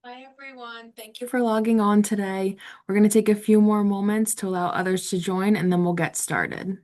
Hi, everyone. Thank you for logging on today. We're going to take a few more moments to allow others to join, and then we'll get started.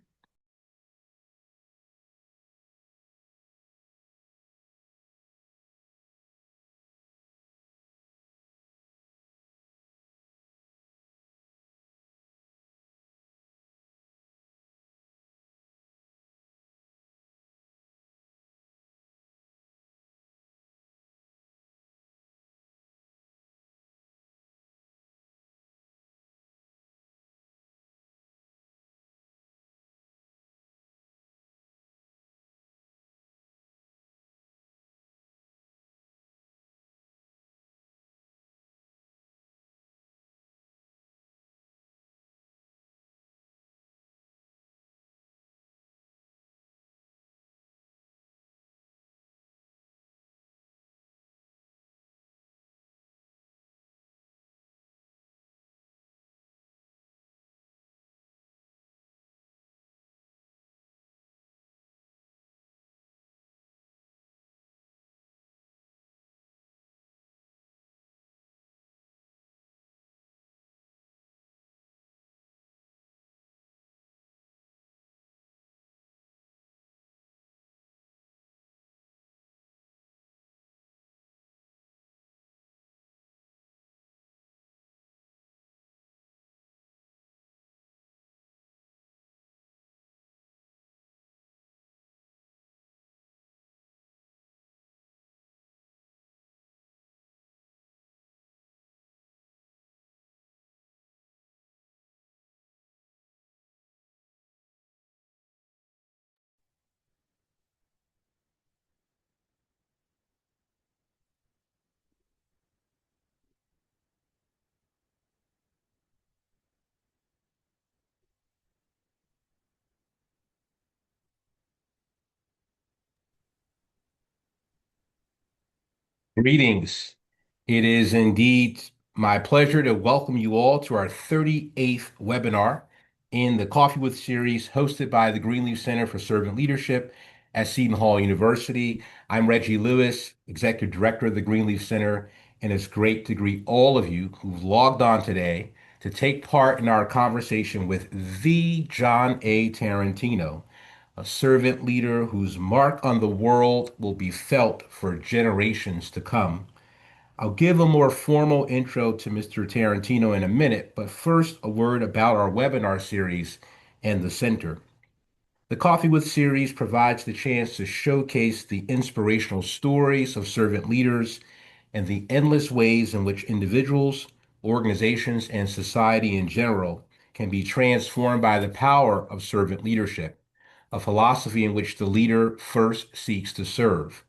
Greetings. It is indeed my pleasure to welcome you all to our 38th webinar in the Coffee with series hosted by the Greenleaf Center for Servant Leadership at Seton Hall University. I'm Reggie Lewis, Executive Director of the Greenleaf Center, and it's great to greet all of you who've logged on today to take part in our conversation with the John A. Tarantino, a servant leader whose mark on the world will be felt for generations to come. I'll give a more formal intro to Mr. Tarantino in a minute, but first, a word about our webinar series and the center. The Coffee with series provides the chance to showcase the inspirational stories of servant leaders and the endless ways in which individuals, organizations, and society in general can be transformed by the power of servant leadership, a philosophy in which the leader first seeks to serve.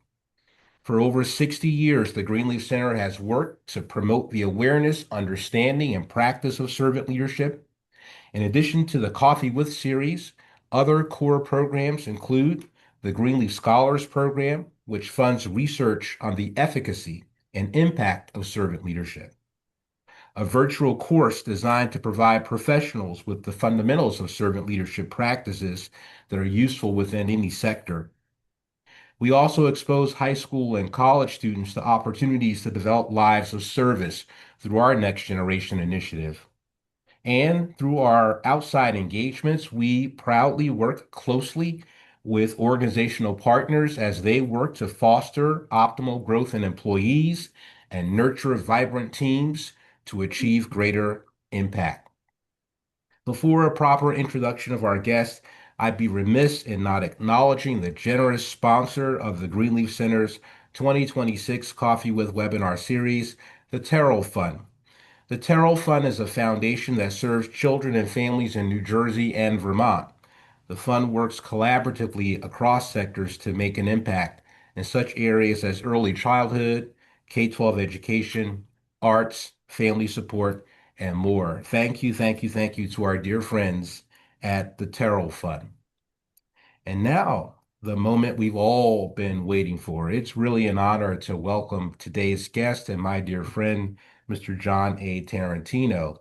For over 60 years, the Greenleaf Center has worked to promote the awareness, understanding, and practice of servant leadership. In addition to the Coffee with series, other core programs include the Greenleaf Scholars Program, which funds research on the efficacy and impact of servant leadership, a virtual course designed to provide professionals with the fundamentals of servant leadership practices that are useful within any sector. We also expose high school and college students to opportunities to develop lives of service through our Next Generation initiative. And through our outside engagements, we proudly work closely with organizational partners as they work to foster optimal growth in employees and nurture vibrant teams to achieve greater impact. Before a proper introduction of our guest, I'd be remiss in not acknowledging the generous sponsor of the Greenleaf Center's 2026 Coffee with Webinar series, the Terrell Fund. The Terrell Fund is a foundation that serves children and families in New Jersey and Vermont. The fund works collaboratively across sectors to make an impact in such areas as early childhood, K-12 education, arts, family support, and more. Thank you, thank you, thank you to our dear friends at the Terrell Fund. And now, the moment we've all been waiting for. It's really an honor to welcome today's guest and my dear friend, Mr. John A. Tarantino,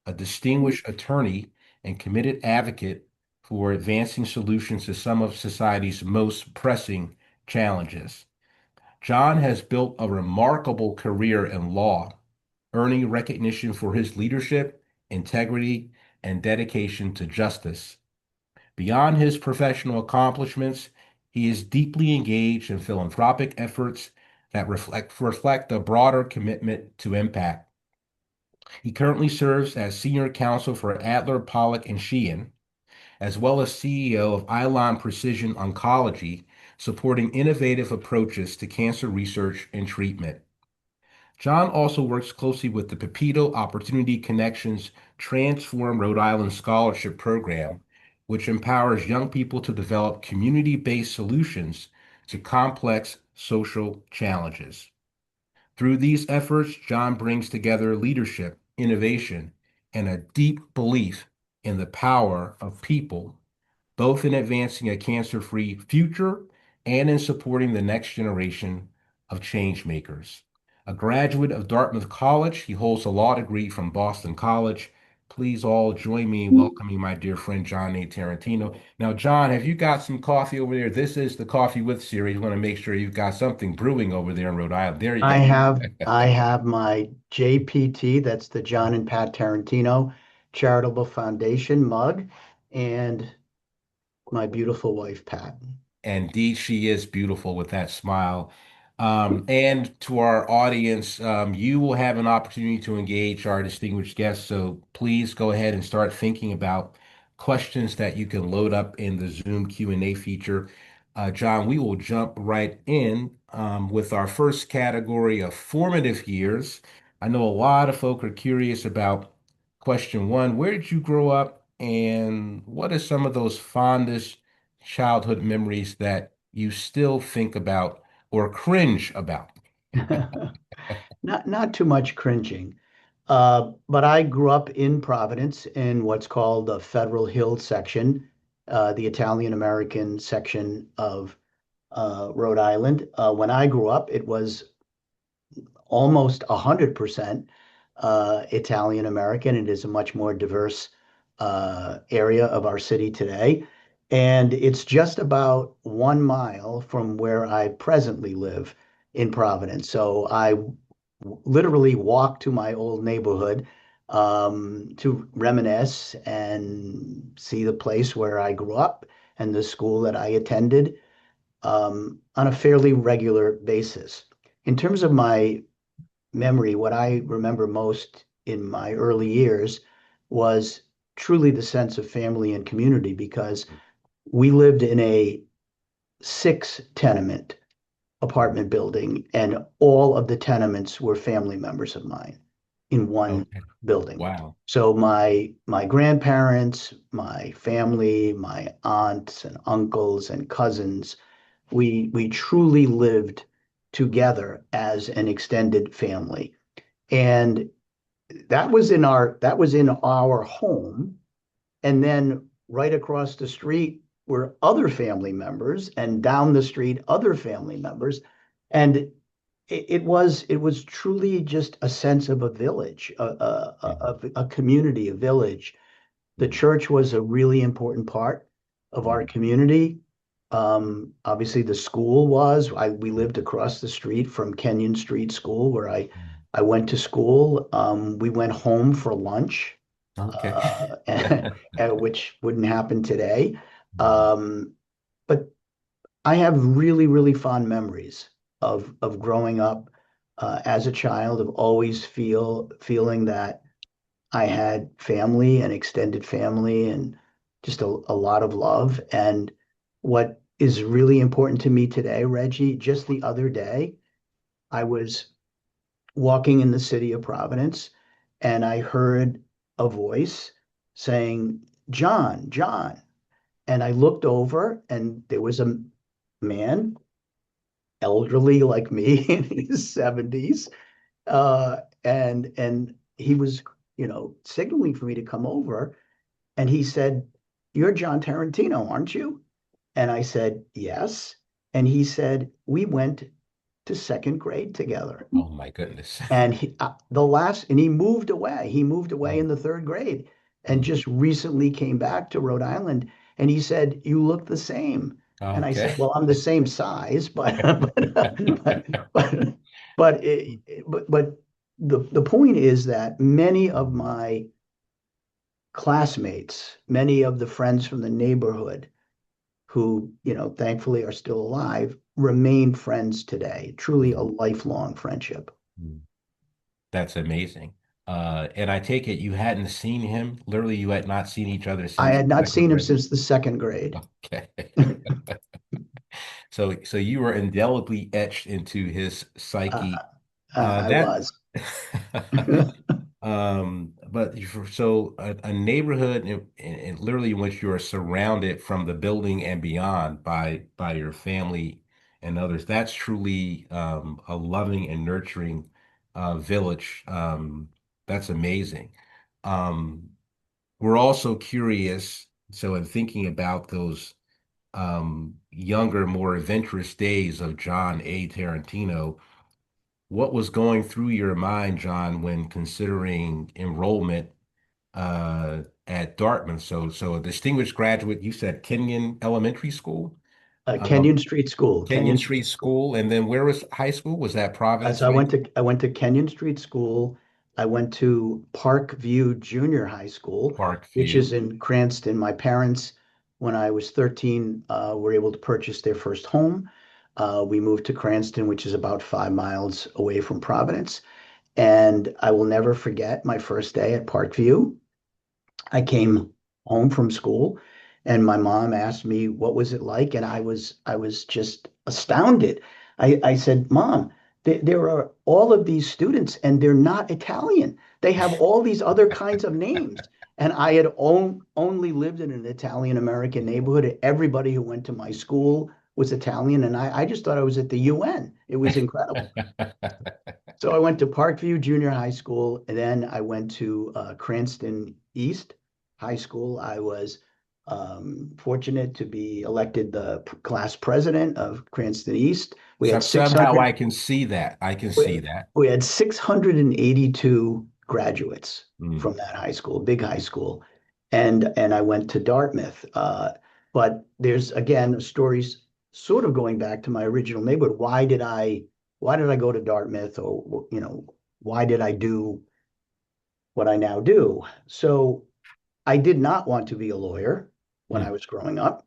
a distinguished attorney and committed advocate for advancing solutions to some of society's most pressing challenges. John has built a remarkable career in law, earning recognition for his leadership, integrity, and dedication to justice. Beyond his professional accomplishments, he is deeply engaged in philanthropic efforts that reflect a broader commitment to impact. He currently serves as senior counsel for Adler, Pollock, and Sheehan, as well as CEO of Ilon Precision Oncology, supporting innovative approaches to cancer research and treatment. John also works closely with the Pepito Opportunity Connections Transform Rhode Island Scholarship Program, which empowers young people to develop community-based solutions to complex social challenges. Through these efforts, John brings together leadership, innovation, and a deep belief in the power of people, both in advancing a cancer-free future and in supporting the next generation of change makers. A graduate of Dartmouth College, he holds a law degree from Boston College. Please all join me in welcoming my dear friend John A. Tarantino. Now, John, have you got some coffee over there? This is the Coffee With series. I want to make sure you've got something brewing over there in Rhode Island. There you I go. have I have my JPT, that's the John and Pat Tarantino Charitable Foundation mug, and my beautiful wife, Pat. Indeed, she is beautiful with that smile. And to our audience, you will have an opportunity to engage our distinguished guests. So please go ahead and start thinking about questions that you can load up in the Zoom Q&A feature. John, we will jump right in with our first category of formative years. I know a lot of folk are curious about question one. Where did you grow up, and what are some of those fondest childhood memories that you still think about or cringe about? Not too much cringing. But I grew up in Providence in what's called the Federal Hill section, the Italian American section of Rhode Island. When I grew up, it was almost 100% Italian American. It is a much more diverse area of our city today. And it's just about 1 mile from where I presently live in Providence. So I literally walk to my old neighborhood to reminisce and see the place where I grew up and the school that I attended on a fairly regular basis. In terms of my memory, what I remember most in my early years was truly the sense of family and community because we lived in a 6 tenement apartment building, and all of the tenements were family members of mine in one Okay. building. Wow. So my grandparents, my family, my aunts and uncles and cousins, we truly lived together as an extended family. And that was in our home. And then right across the street were other family members, and down the street, other family members. And it was truly just a sense of a village, Mhm. a community, a village. The Mhm. church was a really important part of our Mhm. community. Obviously, the school we lived across the street from Kenyon Street School, where Mhm. I went to school. We went home for lunch, Okay. which wouldn't happen today. Mhm. Um, but I have really, really fond memories of growing up as a child, of always feeling that I had family and extended family and just a lot of love. And what is really important to me today, Reggie, just the other day, I was walking in the city of Providence and I heard a voice saying, John, John. And I looked over and there was a man, elderly like me in his 70s. And he was, signaling for me to come over. And he said, You're John Tarantino, aren't you? And I said, Yes. And he said, We went to second grade together. Oh my goodness. And he moved away. He moved away Mm. in the third grade and Mm. just recently came back to Rhode Island. And he said, You look the same. And I Okay. said, well, I'm the same size, but but but the point is that many of my classmates, many of the friends from the neighborhood who, thankfully are still alive, remain friends today. Truly a Mhm. lifelong friendship. Mhm. That's amazing. And I take it you hadn't seen him. Literally, you had not seen each other I since had not second seen him grade. since the second grade. Okay. So you were indelibly etched into his Uh, psyche. I That was. but so a neighborhood in literally in which you are surrounded from the building and beyond by your family and others. That's truly a loving and nurturing village. That's amazing. Um, we're also curious. So in thinking about those younger, more adventurous days of John A. Tarantino, what was going through your mind, John, when considering enrollment at Dartmouth? So a distinguished graduate, you said Kenyon Elementary School, um, Kenyon Street School, Kenyon Kenyon Street Street School. School, and then where was high school? Was that Providence So High? I went to Kenyon Street School. I went to Park View Junior High School, which is Parkview. in Cranston. My parents, when I was 13, were able to purchase their first home. We moved to Cranston, which is about 5 miles away from Providence. And I will never forget my first day at Parkview. I came home from school and my mom asked me what was it like, and I was just astounded. I said, Mom, there are all of these students and they're not Italian. They have all these other kinds of names. And I had only lived in an Italian American neighborhood. Everybody who went to my school was Italian, and I just thought I was at the UN. It was incredible. So I went to Parkview Junior High School, and then I went to Cranston East High School. I was fortunate to be elected the class president of Cranston East. We had Somehow 600, I can see that. I can we, see that. we had 682 graduates Mm, from that high school, big high school. And I went to Dartmouth. But there's again stories sort of going back to my original neighborhood. Why did I go to Dartmouth, or why did I do what I now do? So I did not want to be a lawyer when I mm. was growing up.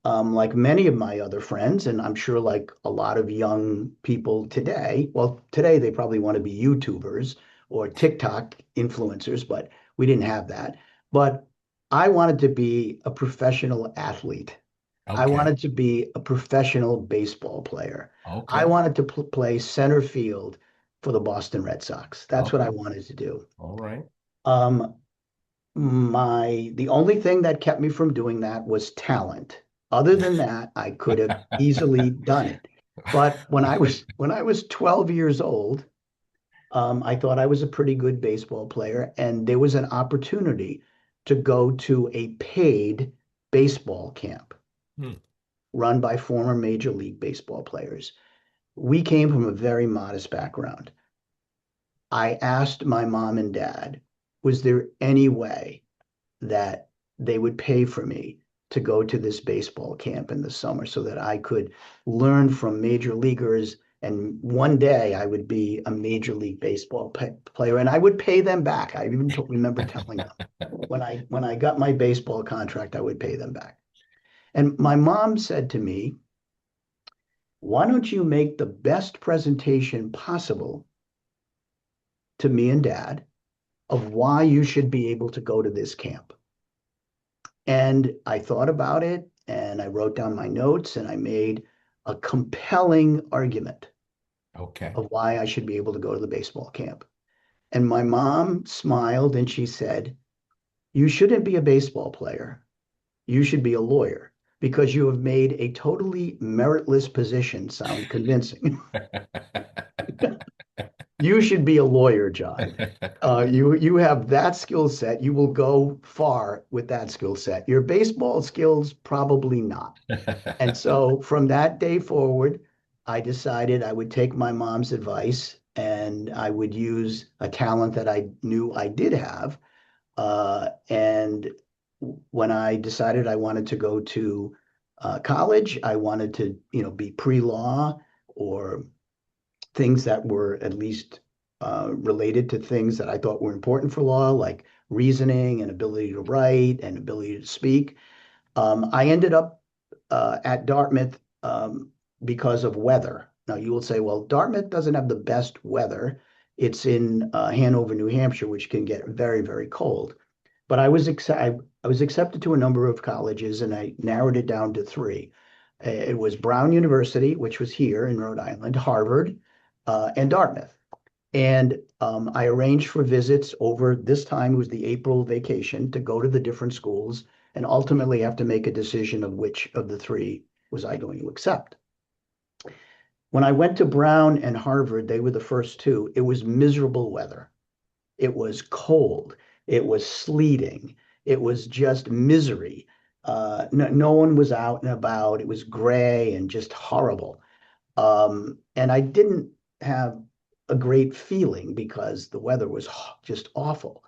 Like many of my other friends, and I'm sure like a lot of young people today, well, today they probably want to be YouTubers or TikTok influencers, but we didn't have that. But I wanted to be a professional athlete. I Okay. wanted to be a professional baseball player. I Okay. wanted to play center field for the Boston Red Sox. That's what I Okay. wanted to do. All right. Um, the only thing that kept me from doing that was talent. Other than that, I could have easily done it. But when I was 12 years old, I thought I was a pretty good baseball player, and there was an opportunity to go to a paid baseball camp Hmm. run by former Major League Baseball players. We came from a very modest background. I asked my mom and dad, was there any way that they would pay for me to go to this baseball camp in the summer so that I could learn from major leaguers, and one day I would be a major league baseball player, and I would pay them back. I even remember telling them when I got my baseball contract, I would pay them back. And my mom said to me, why don't you make the best presentation possible to me and dad of why you should be able to go to this camp? And I thought about it and I wrote down my notes and I made a compelling argument Okay. of why I should be able to go to the baseball camp. And my mom smiled and she said, you shouldn't be a baseball player. You should be a lawyer because you have made a totally meritless position sound convincing. You should be a lawyer, John. You have that skill set. You will go far with that skill set. Your baseball skills, probably not. And so from that day forward, I decided I would take my mom's advice and I would use a talent that I knew I did have. And when I decided I wanted to go to college. I wanted to, be pre-law or things that were at least related to things that I thought were important for law, like reasoning and ability to write and ability to speak. I ended up at Dartmouth because of weather. Now, you will say, well, Dartmouth doesn't have the best weather. It's in Hanover, New Hampshire, which can get very, very cold. But I was accepted to a number of colleges, and I narrowed it down to three. It was Brown University, which was here in Rhode Island, Harvard, and Dartmouth. And I arranged for visits over this time, it was the April vacation, to go to the different schools and ultimately have to make a decision of which of the three was I going to accept. When I went to Brown and Harvard, they were the first two. It was miserable weather. It was cold. It was sleeting. It was just misery. No one was out and about. It was gray and just horrible. And I didn't have a great feeling because the weather was just awful.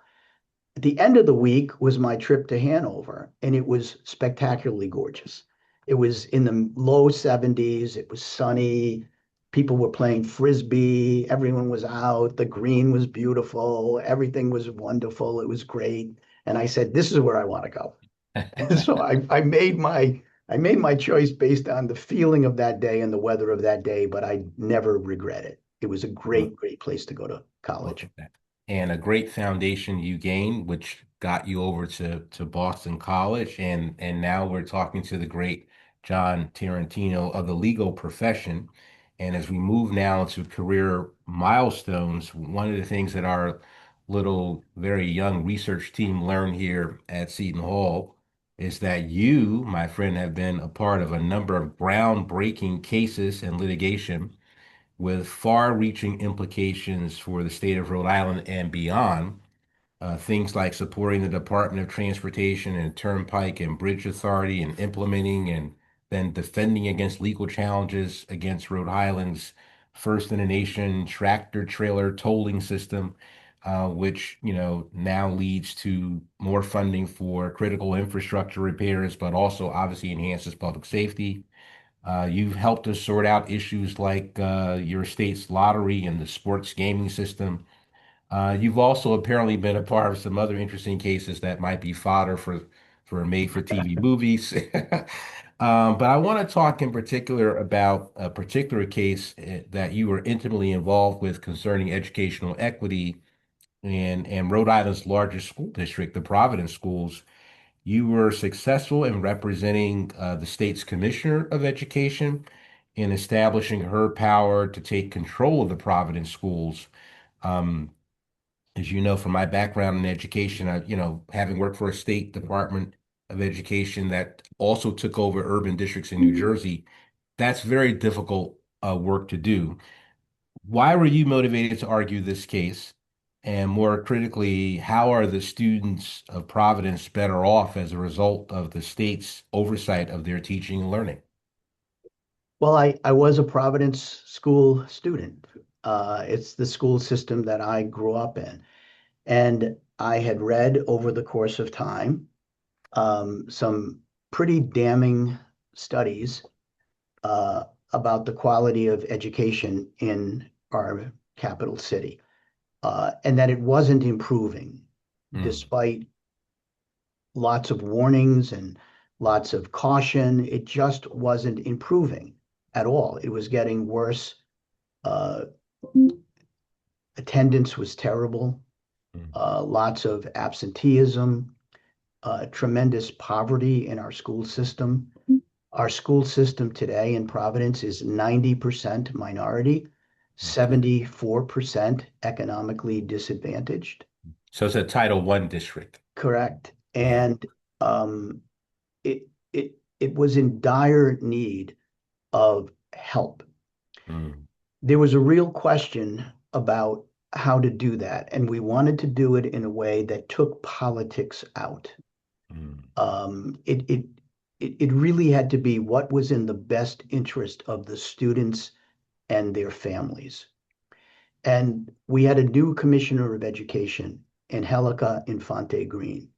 At the end of the week was my trip to Hanover, and it was spectacularly gorgeous. It was in the low 70s. It was sunny. People were playing frisbee. Everyone was out. The green was beautiful. Everything was wonderful. It was great. And I said, this is where I want to go. And so I made my choice based on the feeling of that day and the weather of that day, but I never regret it. It was a Well, great, great place to go to college. okay. And a great foundation you gained, which got you over to Boston College, and now we're talking to the great John Tarantino of the legal profession. And as we move now to career milestones, one of the things that our little very young research team learned here at Seton Hall is that you, my friend, have been a part of a number of groundbreaking cases and litigation with far-reaching implications for the state of Rhode Island and beyond. Things like supporting the Department of Transportation and Turnpike and Bridge Authority and implementing and then defending against legal challenges against Rhode Island's first in the nation tractor trailer tolling system, which now leads to more funding for critical infrastructure repairs, but also obviously enhances public safety. You've helped us sort out issues like your state's lottery and the sports gaming system. You've also apparently been a part of some other interesting cases that might be fodder for made-for-TV movies. But I want to talk in particular about a particular case that you were intimately involved with concerning educational equity and Rhode Island's largest school district, the Providence Schools. You were successful in representing the state's Commissioner of Education in establishing her power to take control of the Providence schools. Um, as you know, from my background in education, having worked for a state Department of Education that also took over urban districts in New Jersey, that's very difficult work to do. Why were you motivated to argue this case? And more critically, how are the students of Providence better off as a result of the state's oversight of their teaching and learning? Well, I was a Providence school student. It's the school system that I grew up in. And I had read over the course of time some pretty damning studies uh, about the quality of education in our capital city, and that it wasn't improving Mm, despite lots of warnings and lots of caution. It just wasn't improving at all. It was getting worse. Uh, Attendance was terrible, mm, lots of absenteeism, tremendous poverty in our school system. Our school system today in Providence is 90% minority, okay. 74% economically disadvantaged. So it's a Title I district. Correct. Yeah. And um, it was in dire need of help. Mm, There was a real question about how to do that, and we wanted to do it in a way that took politics out. mm, Um, it, it, it really had to be what was in the best interest of the students and their families. And we had a new commissioner of education, Angelica Infante Green,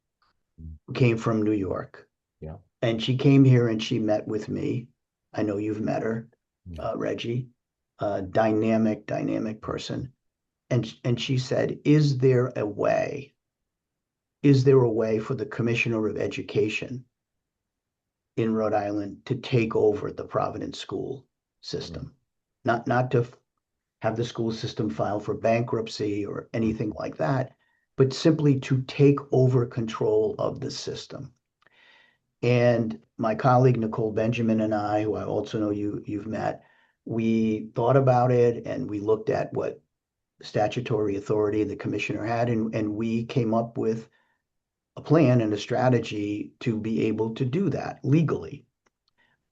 mm, who came from New York. yeah. And she came here and she met with me. I know you've met her, Yeah. Reggie, dynamic person. And she said, is there a way for the Commissioner of Education in Rhode Island to take over the Providence school Mm, system? Not to have the school system file for bankruptcy or anything mm, like that, but simply to take over control of the system. And my colleague Nicole Benjamin and I, who I also know you've met, we thought about it and we looked at what statutory authority the commissioner had, and we came up with a plan and a strategy to be able to do that legally.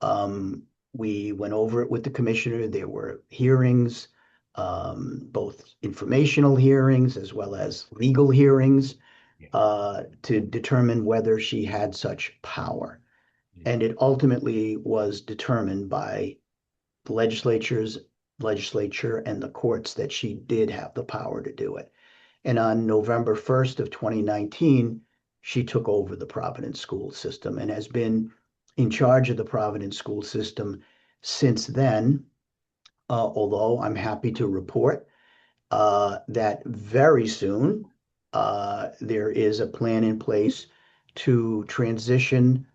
Um, we went over it with the commissioner. There were hearings, both informational hearings as well as legal hearings, yeah. to determine whether she had such power. Yeah. And it ultimately was determined by the legislature and the courts that she did have the power to do it. And on November 1st of 2019, she took over the Providence school system and has been in charge of the Providence school system since then. Although I'm happy to report that very soon there is a plan in place to transition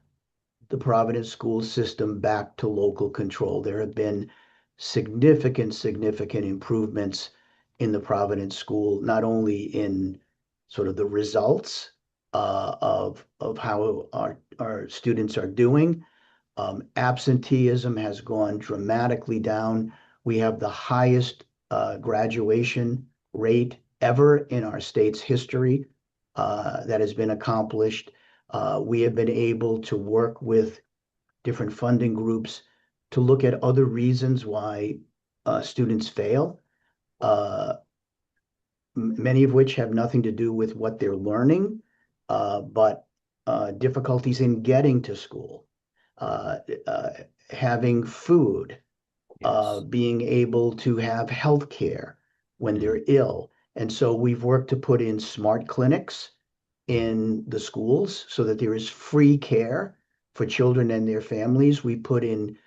the Providence school system back to local control. There have been significant improvements in the Providence school, not only in sort of the results of how our students are doing. Absenteeism has gone dramatically down. We have the highest graduation rate ever in our state's history that has been accomplished. We have been able to work with different funding groups to look at other reasons why students fail, uh, many of which have nothing to do with what they're learning, but difficulties in getting to school, uh, uh, having food, Yes. being able to have health care when Mm, they're ill. And so we've worked to put in smart clinics mm, in the schools so that there is free care for children and their families. We put in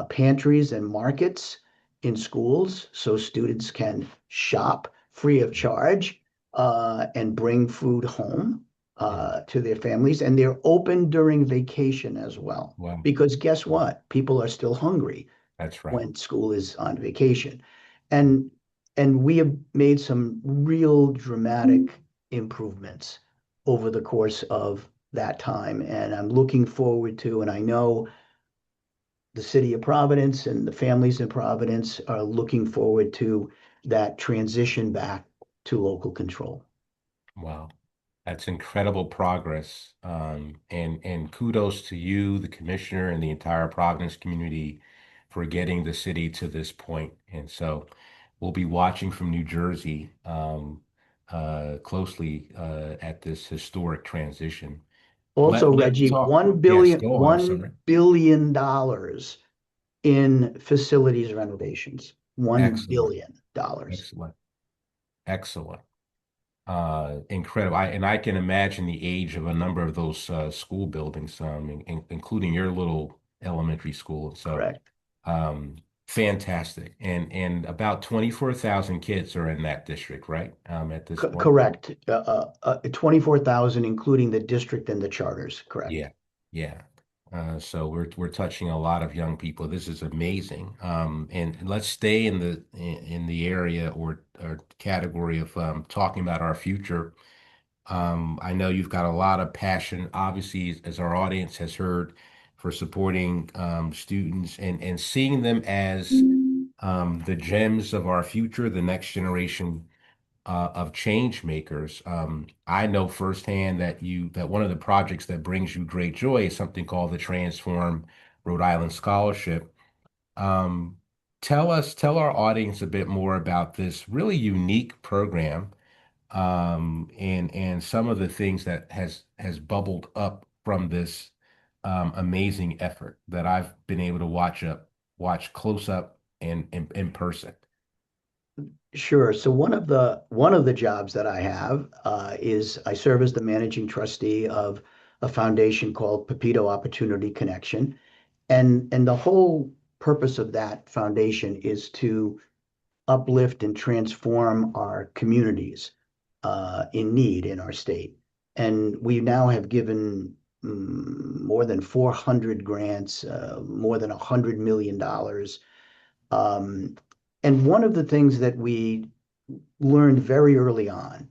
pantries and markets in schools so students can shop free of mm, charge and bring food home mm. to their families. And they're open during vacation as well. Well, Because guess what? People are still hungry that's right. when school is on vacation. And and we have made some real dramatic improvements over the course of that time. And I'm looking forward to, and I know the city of Providence and the families in Providence are looking forward to that transition back to local control. Wow. That's incredible progress. And kudos to you, the commissioner, and the entire Providence community for getting the city to this point. And so we'll be watching from New Jersey closely at this historic transition. Also, Let's Reggie, talk. Yes, go on. I'm $1 sorry. billion dollars in facilities renovations. Excellent. $1 billion. Excellent. Excellent. Incredible. I can imagine the age of a number of those school buildings, including your little elementary school. So, Correct. um, fantastic. And about 24,000 kids are in that district, right? At this point. Correct. 24,000, including the district and the charters. Correct. Yeah, yeah. So we're touching a lot of young people. This is amazing. And let's stay in the area or category of talking about our future. I know you've got a lot of passion, obviously, as our audience has heard, for supporting students and seeing them as the gems of our future, the next generation of change makers. I know firsthand that one of the projects that brings you great joy is something called the Transform Rhode Island Scholarship. Um, tell our audience a bit more about this really unique program, and some of the things that has bubbled up from this amazing effort that I've been able to watch close up and in person. Sure. So one of the jobs that I have is I serve as the managing trustee of a foundation called Pepito Opportunity Connection. And the whole purpose of that foundation is to uplift and transform our communities in need in our state. And we now have given more than 400 grants, more than $100 million. Um, and one of the things that we learned very early on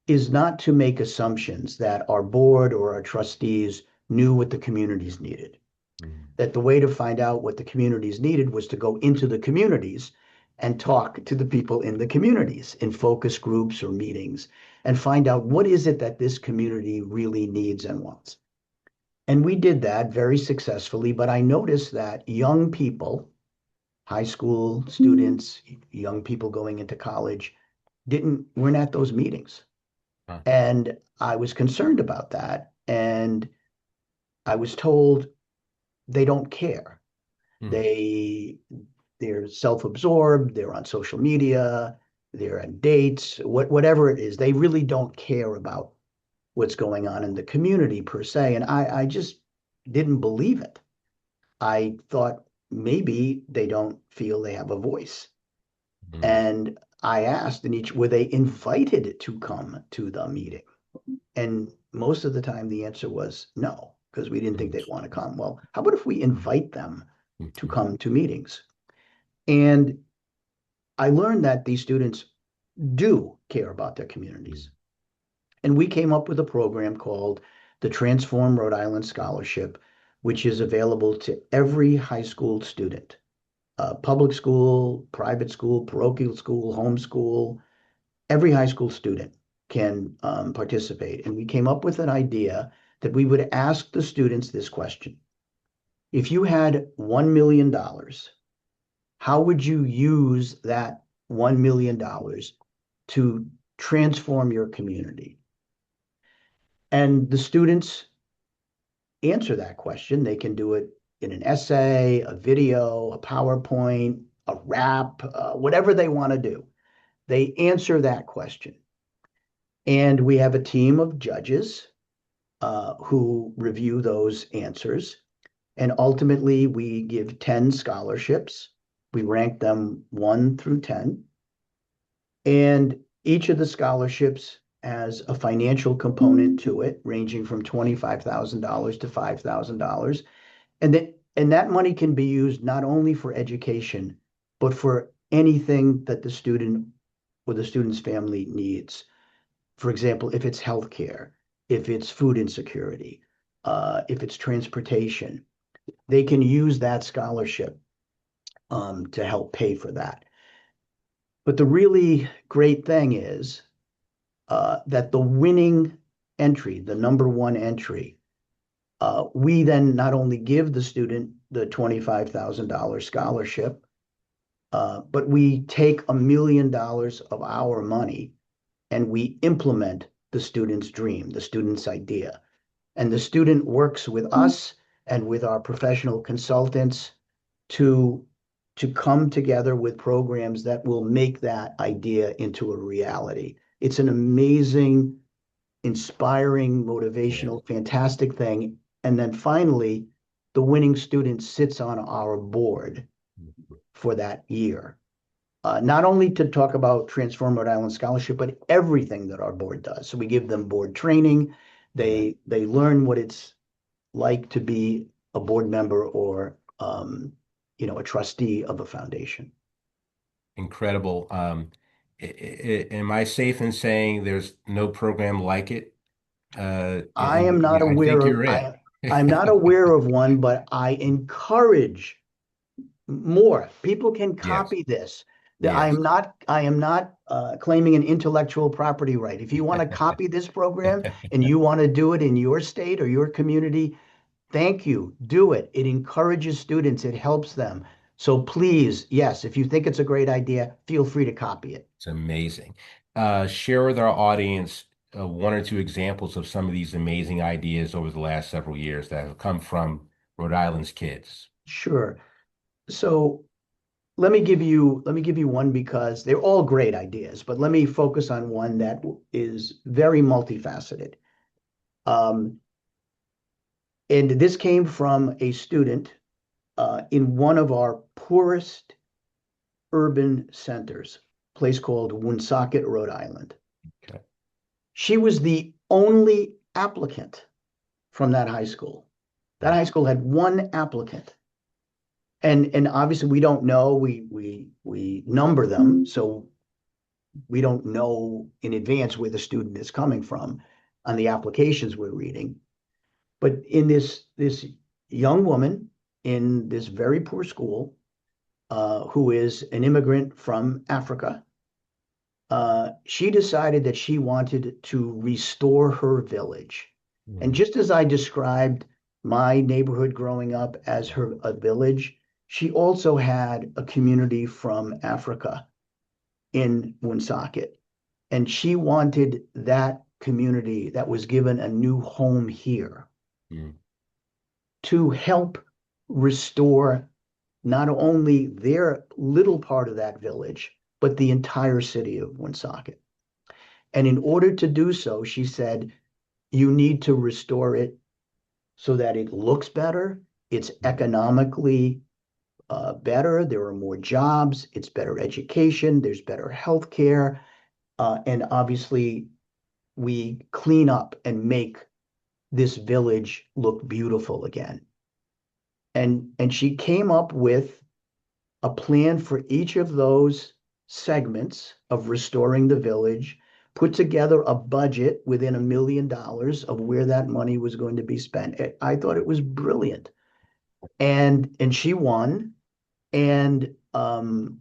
is not to make assumptions that our board or our trustees knew what the communities needed. Mm. That the way to find out what the communities needed was to go into the communities and talk to the people in the communities in focus groups or meetings and find out what is it that this community really needs and wants. And we did that very successfully, but I noticed that young people, high school students, young people going into college, weren't at those meetings. Huh. And I was concerned about that. And I was told they don't care. Mm. They they're self-absorbed, they're on social media, they're on dates, whatever it is. They really don't care about what's going on in the community per se. And I just didn't believe it. I thought maybe they don't feel they have a voice. Mm. And I asked in each, were they invited to come to the meeting? And most of the time the answer was no, because we didn't think they'd want to come. Well, how about if we invite them to Mm. come to meetings? And I learned that these students do care about their communities. And we came up with a program called the Transform Rhode Island Scholarship, which is available to every high school student, public school, private school, parochial school, homeschool. Every high school student can participate. And we came up with an idea that we would ask the students this question. If you had $1 million, how would you use that $1 million to transform your community? And the students answer that question. They can do it in an essay, a video, a PowerPoint, a rap, whatever they want to do. They answer that question. And we have a team of judges who review those answers. And ultimately, we give 10 scholarships. We rank them 1 through 10. And each of the scholarships has a financial component to it, ranging from $25,000 to $5,000. And that money can be used not only for education, but for anything that the student or the student's family needs. For example, if it's healthcare, if it's food insecurity, if it's transportation, they can use that scholarship to help pay for that. But the really great thing is that the winning entry, the number one entry, we then not only give the student the $25,000 scholarship, but we take $1 million of our money and we implement the student's dream, the student's idea. And the student works with us and with our professional consultants to come together with programs that will make that idea into a reality. It's an amazing, inspiring, Yeah. motivational, fantastic thing. And then finally, the winning student sits on our board for that year. Not only to talk about Transform Rhode Island Scholarship, but everything that our board does. So we give them board training. Yeah. They learn what it's like to be a board member or a trustee of a foundation. Incredible. Am I safe in saying there's no program like it? I am not I think aware of you're it. I'm not aware of one, but I encourage more. People can Yes, copy this. yes. I am not claiming an intellectual property right. If you want to copy this program and you want to do it in your state or your community, thank you. Do it. It encourages students. It helps them. So please, yes, if you think it's a great idea, feel free to copy it. It's amazing. Share with our audience one or two examples of some of these amazing ideas over the last several years that have come from Rhode Island's kids. Sure. So let me give you one because they're all great ideas, but let me focus on one that is very multifaceted. Um, And this came from a student in one of our poorest urban centers, a place called Woonsocket, Rhode Island. Okay. She was the only applicant from that high school. That high school had one applicant. And obviously we don't know, we number them, so we don't know in advance where the student is coming from on the applications we're reading. But in this young woman in this very poor school, who is an immigrant from Africa, she decided that she wanted to restore her village. And Mhm. just as I described my neighborhood growing up as her a village, she also had a community from Africa in Woonsocket. And she wanted that community that was given a new home here Mhm. to help restore not only their little part of that village, but the entire city of Woonsocket. And in order to do so, she said, you need to restore it so that it looks better, it's economically better, there are more jobs, it's better education, there's better health care, and obviously we clean up and make this village look beautiful again. And she came up with a plan for each of those segments of restoring the village, put together a budget within $1 million of where that money was going to be spent. I thought it was brilliant. And she won, and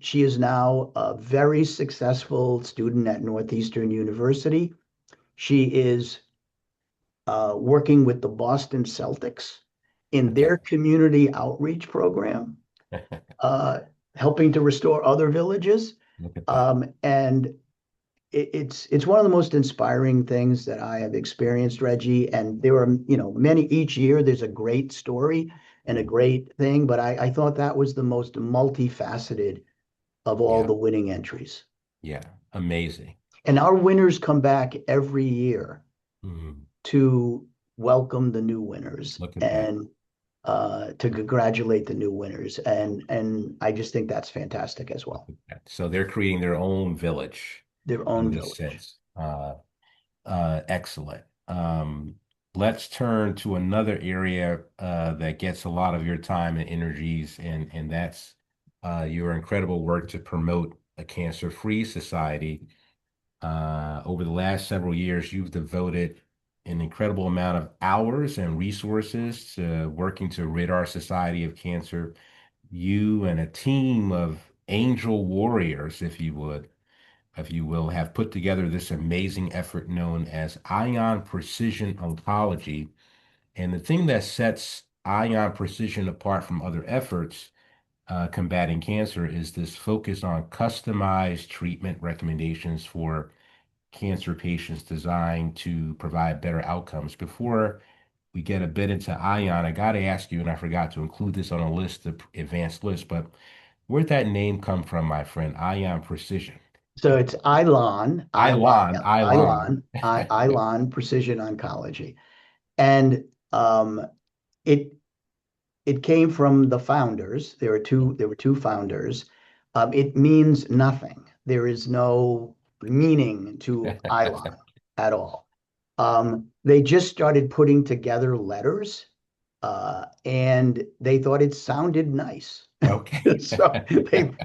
she is now a very successful student at Northeastern University. She is working with the Boston Celtics in Okay. their community outreach program, uh, helping to restore other villages. Look at that. And it's one of the most inspiring things that I have experienced, Reggie. And there are, many each year. There's a great story and a Mhm. great thing, but I thought that was the most multifaceted of all Yeah. the winning entries. Yeah. Amazing. And our winners come back every year Mhm. to welcome the new winners Look at that. and to congratulate the new winners. And I just think that's fantastic as Look well. at that. So they're creating their own village Their in own this village. sense. Excellent. Let's turn to another area that gets a lot of your time and energies, and that's your incredible work to promote a cancer-free society. Over the last several years, you've devoted an incredible amount of hours and resources to working to rid our society of cancer. You and a team of angel warriors, if you will, have put together this amazing effort known as Ion Precision Oncology. And the thing that sets Ion Precision apart from other efforts combating cancer is this focus on customized treatment recommendations for cancer patients designed to provide better outcomes. Before we get a bit into Ion, I got to ask you, and I forgot to include this on a list, the advanced list, but where'd that name come from, my friend? Ion Precision. So it's ILON, Ilon, Ilon. ILON Precision Oncology. And it it came from the founders. There were two founders. It means nothing. There is no meaning to ILON at all. They just started putting together letters, and they thought it sounded nice. Okay. So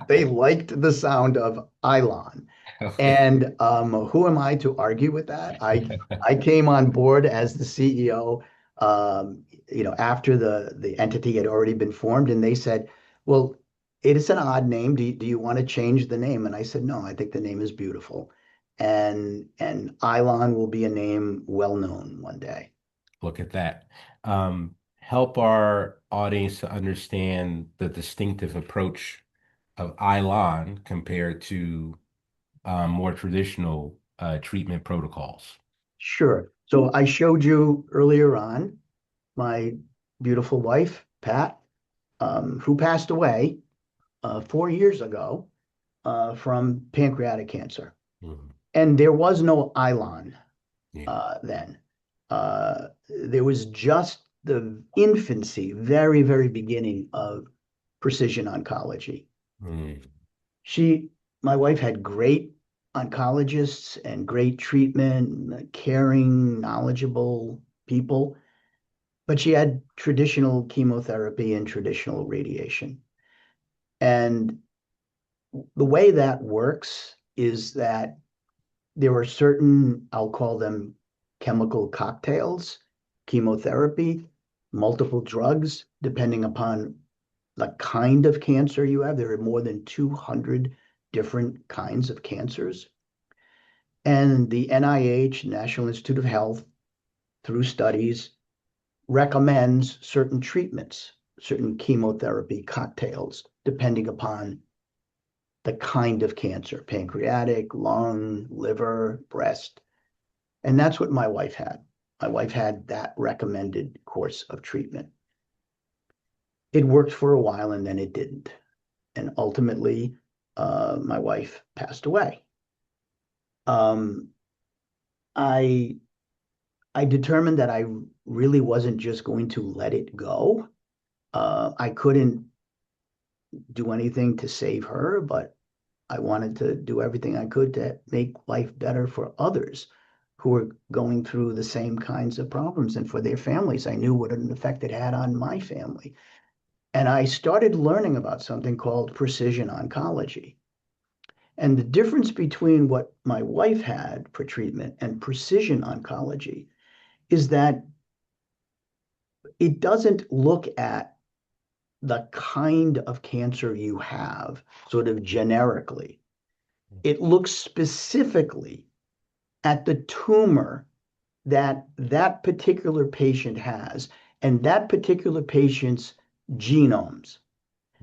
they liked the sound of ILON. Okay. And who am I to argue with that? I came on board as the CEO, after the entity had already been formed, and they said, "Well, it is an odd name. Do you want to change the name?" And I said, "No, I think the name is beautiful, and Ilon will be a name well known one day." Look at that. Help our audience to understand the distinctive approach of Ilon compared to more traditional treatment protocols. Sure. So I showed you earlier on my beautiful wife, Pat, who passed away 4 years ago from pancreatic cancer. Mhm. And there was no Ilon Yeah. then. There was just the infancy, very, very beginning of precision oncology. Mm. She, my wife had great oncologists and great treatment, caring, knowledgeable people, but she had traditional chemotherapy and traditional radiation. And the way that works is that there are certain, I'll call them chemical cocktails, chemotherapy, multiple drugs, depending upon the kind of cancer you have. There are more than 200 different kinds of cancers. And the NIH, National Institute of Health, through studies, recommends certain treatments, certain chemotherapy cocktails, depending upon the kind of cancer, pancreatic, lung, liver, breast. And that's what my wife had. My wife had that recommended course of treatment. It worked for a while and then it didn't. And ultimately, my wife passed away. Um, I I determined that I really wasn't just going to let it go. I couldn't do anything to save her, but I wanted to do everything I could to make life better for others who were going through the same kinds of problems and for their families. I knew what an effect it had on my family. And I started learning about something called precision oncology. And the difference between what my wife had for treatment and precision oncology is that it doesn't look at the kind of cancer you have sort of generically. It looks specifically at the tumor that that particular patient has and that particular patient's genomes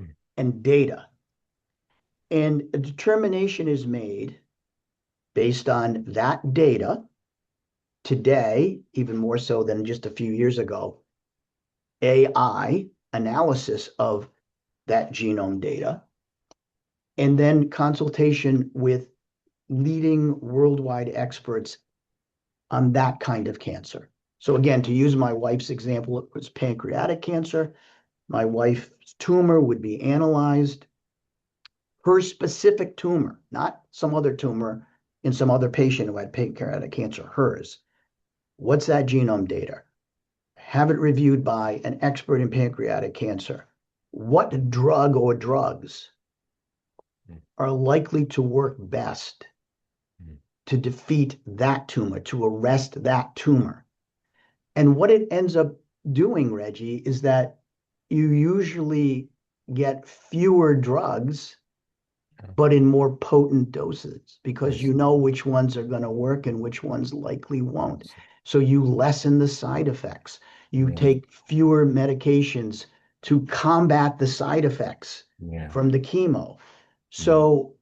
Mm. and data. And a determination is made based on that data today, even more so than just a few years ago, AI analysis of that genome data, and then consultation with leading worldwide experts on that kind of cancer. So again, to use my wife's example, it was pancreatic cancer. My wife's tumor would be analyzed, her specific tumor, not some other tumor in some other patient who had pancreatic cancer, hers. What's that genome data? Have it reviewed by an expert in pancreatic cancer. What drug or drugs Mm. are likely to work best Mm. to defeat that tumor, to arrest that tumor? And what it ends up doing, Reggie, is that you usually get fewer drugs, Yeah. but in more potent doses I because you see. know which ones are going to work and which ones likely I won't. see. So you lessen the side effects. You Yeah. take fewer medications to combat the side effects Yeah. from the chemo. Mm. So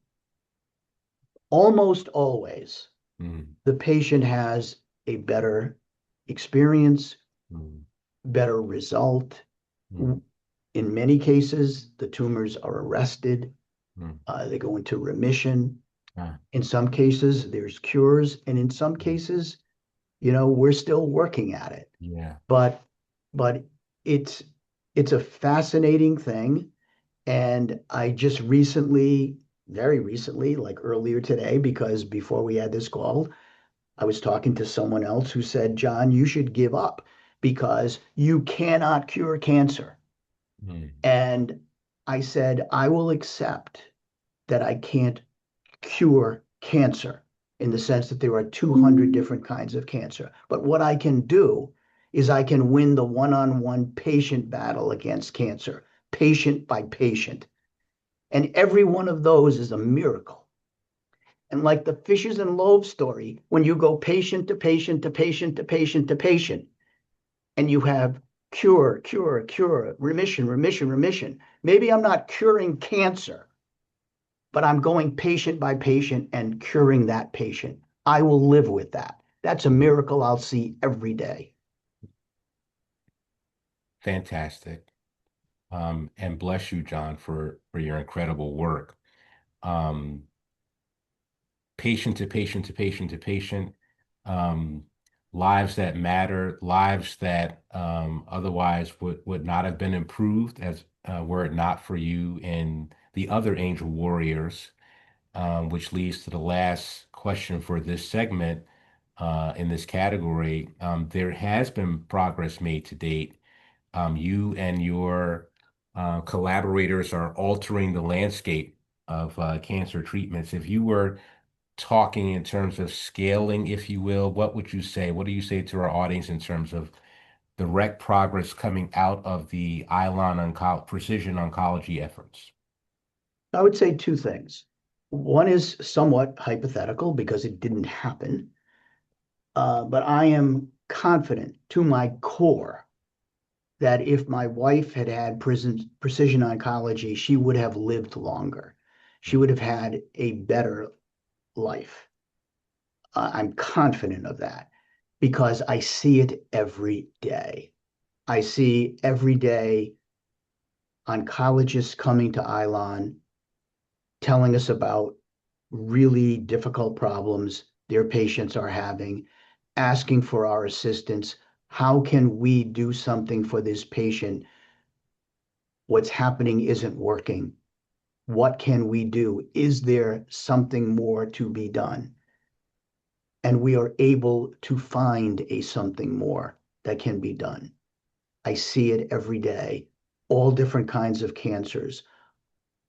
almost always Mm. the patient has a better experience, Mm. better result. Mm. In many cases, the tumors are arrested, Mm. they go into remission. Ah. In some cases, there's cures, and in some Mm. cases, we're still working at it. Yeah. But but it's it's a fascinating thing. And I just recently, very recently, like earlier today, because before we had this call, I was talking to someone else who said, John, you should give up because you cannot cure cancer. Mm. And I said, I will accept that I can't cure cancer in the sense that there are 200 different kinds of cancer. But what I can do is I can win the one-on-one patient battle against cancer, patient by patient. And every one of those is a miracle. And like the fishes and loaves story, when you go patient to patient to patient to patient to patient, and you have cure, cure, cure, remission, remission, remission. Maybe I'm not curing cancer, but I'm going patient by patient and curing that patient. I will live with that. That's a miracle I'll see every day. Fantastic. And bless you, John, for your incredible work. Um, Patient to patient to patient to patient. Um, lives that matter, lives that otherwise would not have been improved as were it not for you and the other angel warriors, which leads to the last question for this segment in this category. There has been progress made to date. You and your collaborators are altering the landscape of cancer treatments. If you were talking in terms of scaling, if you will, what would you say? What do you say to our audience in terms of direct progress coming out of the precision oncology efforts? I would say two things. One is somewhat hypothetical because it didn't happen, but I am confident to my core that if my wife had had precision oncology, she would have lived longer. She would have had a better life. I'm confident of that because I see it every day. I see every day oncologists coming to Ilon telling us about really difficult problems their patients are having, asking for our assistance. How can we do something for this patient? What's happening isn't working. What can we do? Is there something more to be done? And we are able to find a something more that can be done. I see it every day, all different kinds of cancers,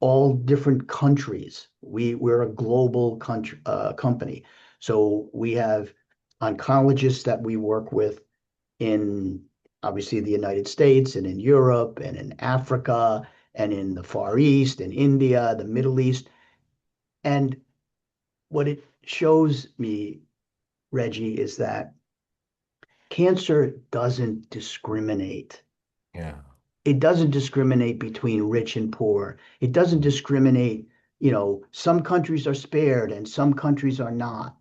all different countries. We're a global company. So we have oncologists that we work with in obviously the United States and in Europe and in Africa and in the Far East and India, the Middle East. And what it shows me, Reggie, is that cancer doesn't discriminate. Yeah. It doesn't discriminate between rich and poor. It doesn't discriminate, some countries are spared and some countries are not.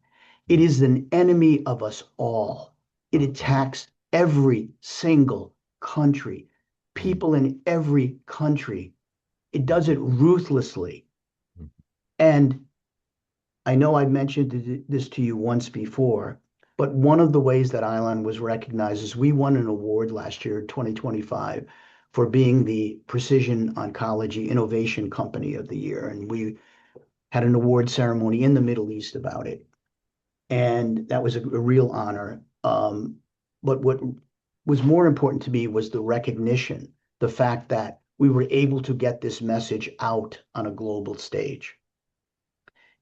It is an enemy of us all. It attacks every single country, people in every country. It does it ruthlessly. And I know I mentioned this to you once before, but one of the ways that Island was recognized is we won an award last year, 2025, for being the Precision Oncology Innovation Company of the Year. And we had an award ceremony in the Middle East about it. And that was a real honor. But what was more important to me was the recognition, the fact that we were able to get this message out on a global stage.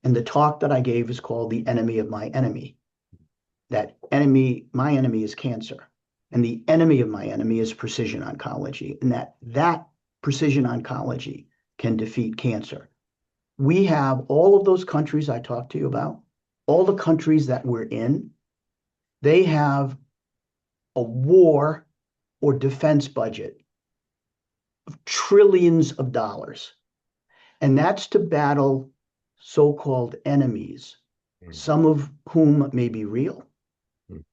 And the talk that I gave is called The Enemy of My Enemy. That enemy, my enemy is cancer. And the enemy of my enemy is precision oncology. And that precision oncology can defeat cancer. We have all of those countries I talked to you about, all the countries that we're in, they have a war or defense budget of trillions of dollars. And that's to battle so-called enemies, some of whom may be real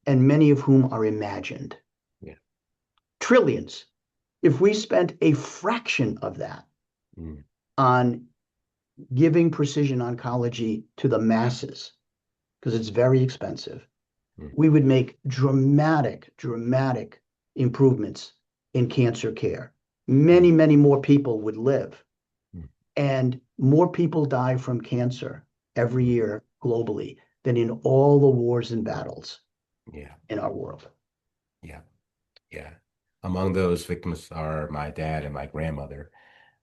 and many of whom are imagined. Yeah. Trillions. If we spent a fraction of that on giving precision oncology to the masses, because it's very expensive, we would make dramatic improvements in cancer care. Many, many more people would live. And more people die from cancer every year globally than in all the wars and battles Yeah. in our world. Yeah. Yeah. Among those victims are my dad and my grandmother.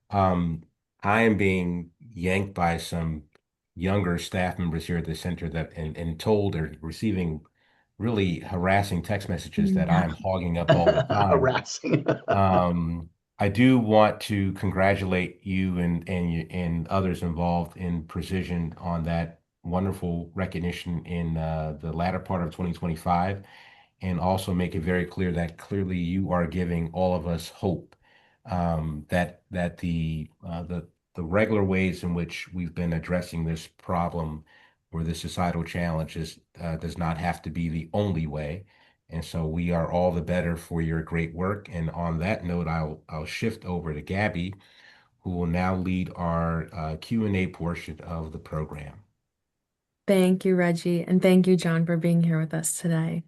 Um, I am being yanked by some younger staff members here at the center and told or receiving really harassing text messages that I am hogging up all the time. Harassing. Um, I do want to congratulate you and others involved in Precision on that wonderful recognition in the latter part of 2025, and also make it very clear that clearly you are giving all of us hope that the regular ways in which we've been addressing this problem or this societal challenge does not have to be the only way. And so we are all the better for your great work. And on that note, I'll shift over to Gabby, who will now lead our Q&A portion of the program. Thank you, Reggie, and thank you, John, for being here with us today.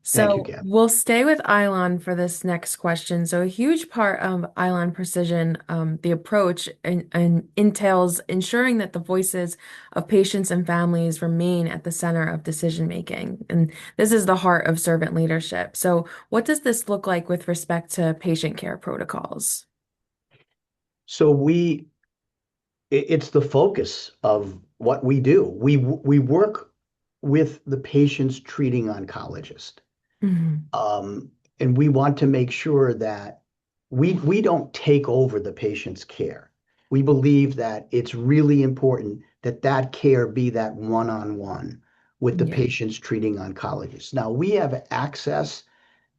Thank you, So Cap. we'll stay with Eilon for this next question. So a huge part of Eilon Precision, the approach and entails ensuring that the voices of patients and families remain at the center of decision making. And this is the heart of servant leadership. So what does this look like with respect to patient care protocols? So it's the focus of what we do. We work with the patient's treating oncologist. Mhm. Um, and we want to make sure that we don't take over the patient's care. We believe that it's really important that that care be that one-on-one with the Yeah. patient's treating oncologist. Now, we have access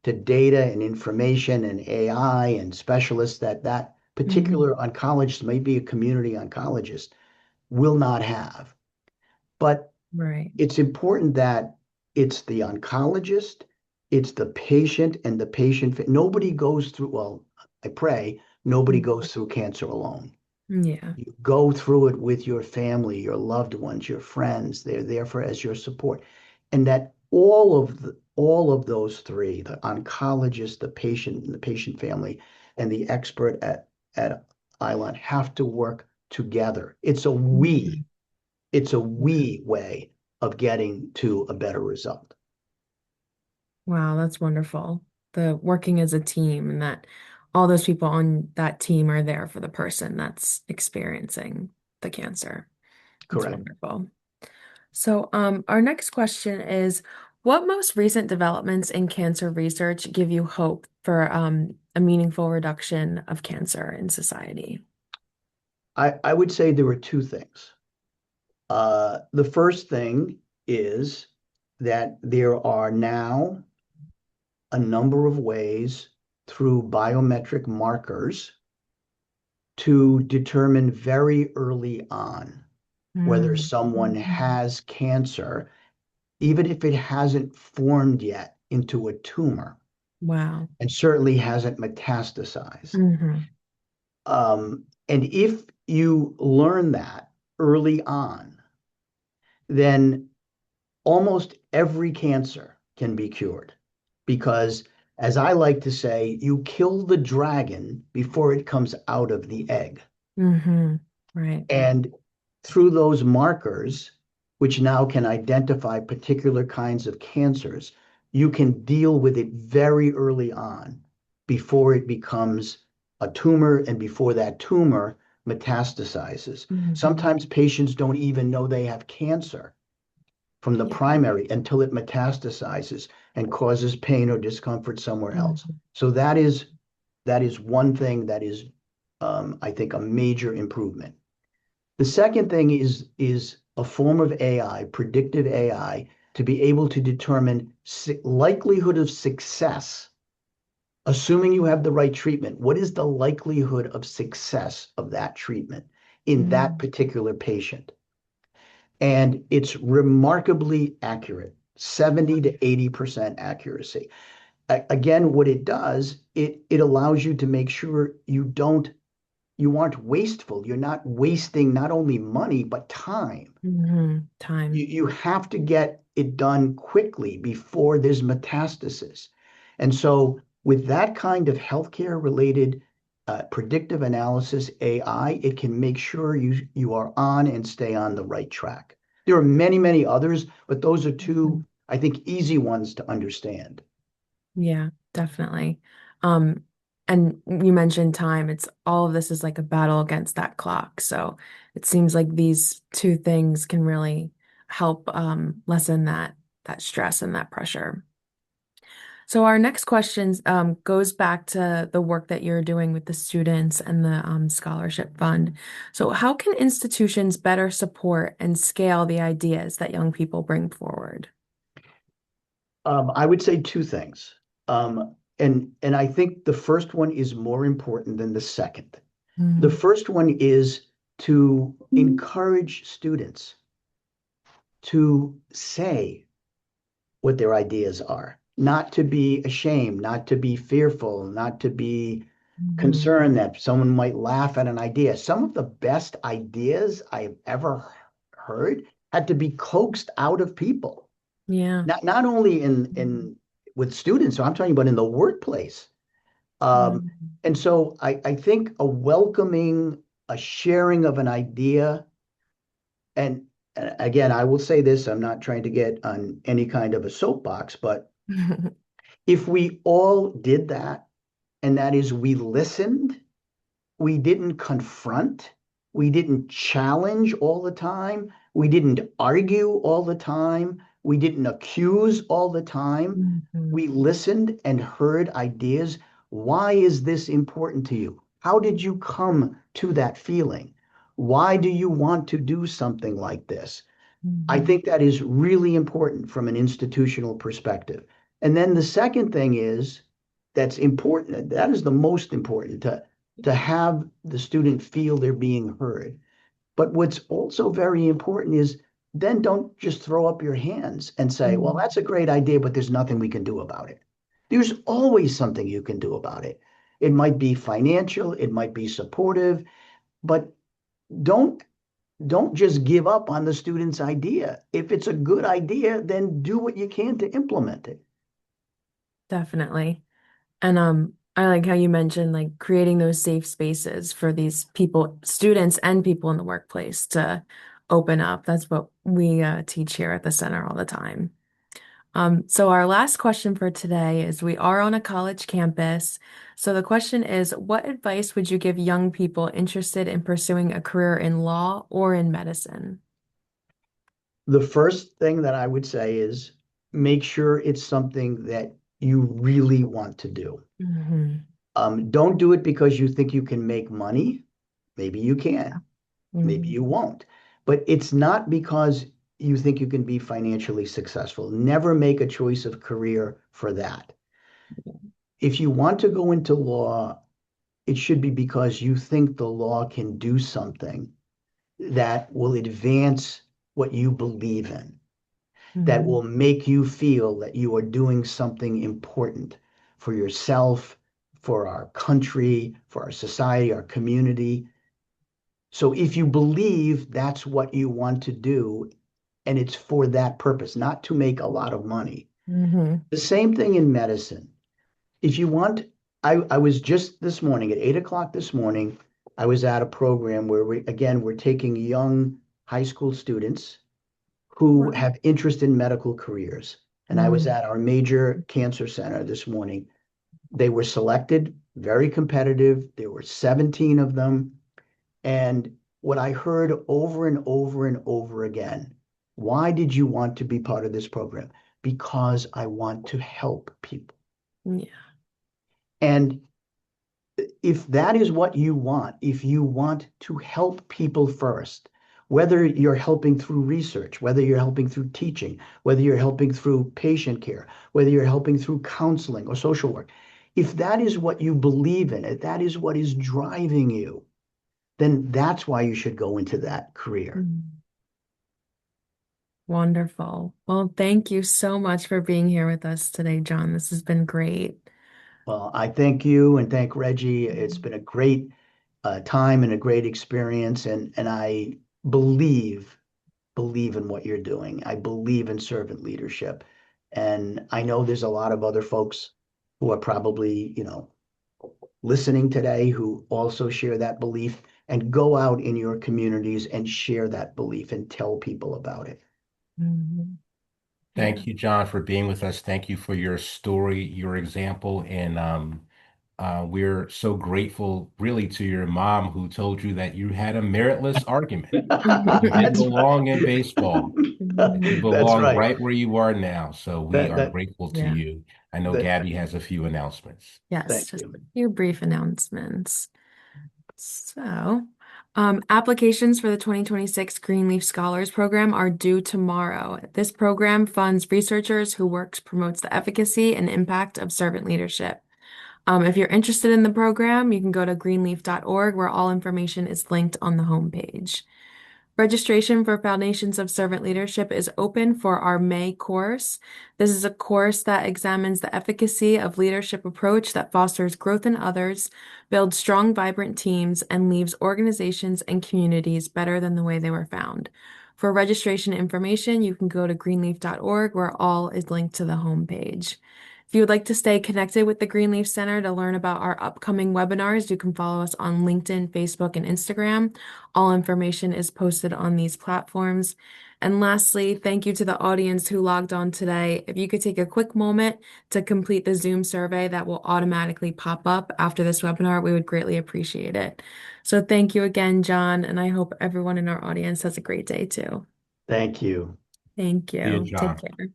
to data and information and AI and specialists that Mhm. particular oncologist, may be a community oncologist, will not have. But Right. it's important that it's the oncologist, it's the patient, and the patient. Nobody goes through, well, I pray nobody Mm. goes through cancer alone. Yeah. You go through it with your family, your loved ones, your friends. They're there for as your support. And that all of those three, the oncologist, the patient, and the patient family, and the expert at Island have to work together. Mhm. It's a Yeah. we way of getting to a better result. Wow, that's wonderful. The working as a team and that all those people on that team are there for the person that's experiencing the cancer. That's Correct. wonderful. So, our next question is, what most recent developments in cancer research give you hope for a meaningful reduction of cancer in society? I would say there were two things. The first thing is that there are now a number of ways through biometric markers to determine very early on whether Mm. someone has cancer, even if it hasn't formed yet into a tumor Wow. and certainly hasn't metastasized. Hmm. And if you learn that early on, then almost every cancer can be cured because, as I like to say, you kill the dragon before it comes out of the egg. Hmm. Right. And through those markers, which now can identify particular kinds of cancers, you can deal with it very early on before it becomes a tumor and before that tumor metastasizes. Hmm. Sometimes patients don't even know they have cancer from the Yeah. primary until it metastasizes and causes pain or discomfort somewhere else. Mhm. So that is one thing that is, I think, a major improvement. The second thing is a form of AI, predictive AI, to be able to determine likelihood of success, assuming you have the right treatment. What is the likelihood of success of that treatment in that Mm. particular patient? And it's remarkably accurate, 70 to 80% accuracy. Again, what it does, it allows you to make sure you aren't wasteful. You're not wasting not only money, but time. Time. You have to get it done quickly before there's metastasis. And so, with that kind of healthcare related predictive analysis AI, it can make sure you are on and stay on the right track. There are many, many others, but those are two, Mhm. I think, easy ones to understand. Yeah, definitely. Um, and you mentioned time. It's all of this is like a battle against that clock. So it seems like these two things can really help lessen that stress and that pressure. So our next question goes back to the work that you're doing with the students and the scholarship fund. So how can institutions better support and scale the ideas that young people bring forward? I would say two things. And I think the first one is more important than the second. The Mm. first one is to encourage students to say what their ideas are, not to be ashamed, not to be fearful, not to be Mhm. concerned that someone might laugh at an idea. Some of the best ideas I have ever heard had to be coaxed out of people. Yeah. Not only in with students. So I'm talking about in the workplace. Um, Mhm. and so I think a welcoming, a sharing of an idea, and again, I will say this, I'm not trying to get on any kind of a soapbox, but if we all did that, and that is we listened, we didn't confront, we didn't challenge all the time, we didn't argue all the time, we didn't accuse all the time. Mhm. We listened and heard ideas. Why is this important to you? How did you come to that feeling? Why do you want to do something like this? I Mhm. think that is really important from an institutional perspective. And then the second thing is that's important, that is the most important to have the student feel they're being heard. But what's also very important is then don't just throw up your hands and say, well, Mhm. that's a great idea, but there's nothing we can do about it. There's always something you can do about it. It might be financial, it might be supportive, but don't don't just give up on the student's idea. If it's a good idea, then do what you can to implement it. Definitely. And I like how you mentioned like creating those safe spaces for these people, students and people in the workplace to open up. That's what we teach here at the center all the time. So our last question for today is we are on a college campus. So the question is, what advice would you give young people interested in pursuing a career in law or in medicine? The first thing that I would say is make sure it's something that you really want to do. Hmm. Don't do it because you think you can make money. Maybe you can, maybe Hmm. you won't. But it's not because you think you can be financially successful. Never make a choice of career for that. If you want to go into law, it should be because you think the law can do something that will advance what you believe in, that will Hmm. make you feel that you are doing something important for yourself, for our country, for our society, our community. So if you believe that's what you want to do, and it's for that purpose, not to make a lot of money. Hmm. The same thing in medicine. If you want, I was just this morning at 8 o'clock this morning, I was at a program where we're taking young high school students who Wow. have interest in medical careers. And I was Mm. at our major cancer center this morning. They were selected, very competitive. There were 17 of them. And what I heard over and over and over again, why did you want to be part of this program? Because I want to help people. Yeah. And if that is what you want, if you want to help people first, whether you're helping through research, whether you're helping through teaching, whether you're helping through patient care, whether you're helping through counseling or social work, if that is what you believe in, if that is what is driving you, then that's why you should go into that career. Mm. Wonderful. Well, thank you so much for being here with us today, John. This has been great. Well, I thank you and thank Reggie. It's been a great time and a great experience, and I believe believe in what you're doing. I believe in servant leadership. And I know there's a lot of other folks who are probably, listening today who also share that belief and go out in your communities and share that belief and tell people about it. Mhm. Yeah. Thank you, John, for being with us. Thank you for your story, your example, and we're so grateful, really, to your mom who told you that you had a meritless argument. You didn't That's belong in baseball. You Mhm. that's belong right. right where you are now. So we That are that grateful to Yeah. you. I know that Gabby has a few announcements. Yes, thank just you. a few brief announcements. So, applications for the 2026 Greenleaf Scholars Program are due tomorrow. This program funds researchers who works promotes the efficacy and impact of servant leadership. If you're interested in the program, you can go to greenleaf.org where all information is linked on the homepage. Registration for Foundations of Servant Leadership is open for our May course. This is a course that examines the efficacy of leadership approach that fosters growth in others, builds strong, vibrant teams, and leaves organizations and communities better than the way they were found. For registration information, you can go to greenleaf.org where all is linked to the homepage. If you would like to stay connected with the Greenleaf Center to learn about our upcoming webinars, you can follow us on LinkedIn, Facebook, and Instagram. All information is posted on these platforms. And lastly, thank you to the audience who logged on today. If you could take a quick moment to complete the Zoom survey that will automatically pop up after this webinar, we would greatly appreciate it. So thank you again, John, and I hope everyone in our audience has a great day too. Thank you. Thank See you, you. Take John. care.